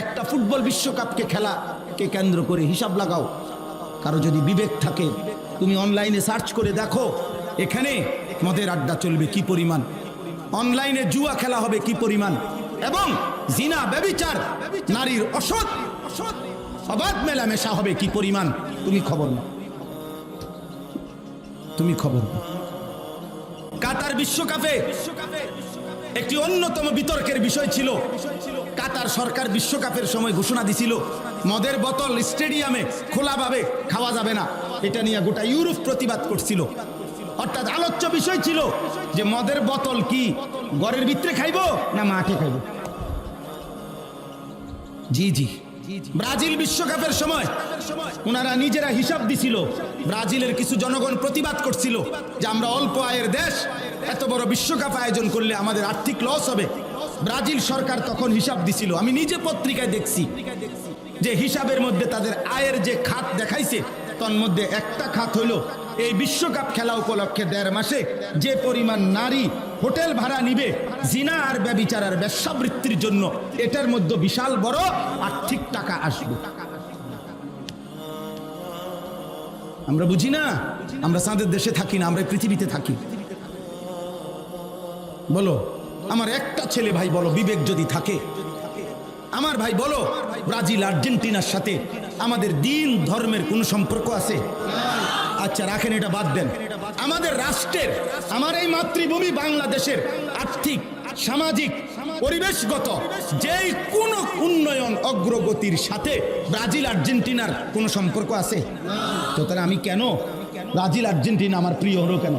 একটা ফুটবল বিশ্বকাপকে খেলাকে কেন্দ্র করে হিসাব লাগাও। কারো যদি বিবেক থাকে তুমি অনলাইনে সার্চ করে দেখো এখানে মদের আড্ডা চলবে কি পরিমাণ, অনলাইনে জুয়া খেলা হবে কি পরিমাণ, এবং জিনা ব্যভিচার নারীর অসৎ অবাধ মেলামেশা হবে কি পরিমাণ। তুমি খবর নাও, তুমি খবর নাও। কাতার বিশ্বকাপে একটি অন্যতম বিতর্কের বিষয় ছিল, কাতার সরকার বিশ্বকাপের সময় ঘোষণা দিছিল মদের বোতল স্টেডিয়ামে খোলাভাবে খাওয়া যাবে না। এটা নিয়ে গোটা ইউরোপ প্রতিবাদ করছিল। অর্থাৎ আলোচ্য বিষয় ছিল যে মদের বোতল কি ঘরের ভিতরে খাইবো না মাঠে খাইবো। জি জি, ব্রাজিল বিশ্বকাপের সময় ওনারা নিজেরা হিসাব দিছিল। ব্রাজিলের কিছু জনগণ প্রতিবাদ করছিল যে আমরা অল্প আয়ের দেশ, এত বড় বিশ্বকাপ আয়োজন করলে আমাদের আর্থিক লস হবে। ব্রাজিল সরকার তখন হিসাব দিছিল, আমি নিজে পত্রিকায় দেখছি যে হিসাবের মধ্যে তাদের আয়ের যে খাত দেখাইছে তার মধ্যে একটা খাত হইল এই বিশ্বকাপ খেলা উপলক্ষে 1.5 মাসে যে পরিমাণ নারী হোটেল ভাড়া নিবে জিনা আর ব্যভিচার আর বেশ্যাবৃত্তির জন্য, এটার মধ্যে বিশাল বড় আর্থিক টাকা আসবে। আমরা বুঝি না, আমরা চাঁদের দেশে থাকি না, আমরা পৃথিবীতে থাকি। বলো আমার একটা ছেলে ভাই, বলো বিবেক যদি থাকে আমার ভাই, বলো ব্রাজিল আর্জেন্টিনার সাথে আমাদের দিন ধর্মের কোন সম্পর্ক আছে? আচ্ছা রাখেন, এটা বাদ দেন। আমাদের রাষ্ট্রের, আমার এই মাতৃভূমি বাংলাদেশের আর্থিক, সামাজিক, পরিবেশগত যেই কোন উন্নয়ন অগ্রগতির সাথে ব্রাজিল আর্জেন্টিনার কোনো সম্পর্ক আছে? তো তাহলে আমি কেন ব্রাজিল আর্জেন্টিনা আমার প্রিয় হলো কেন?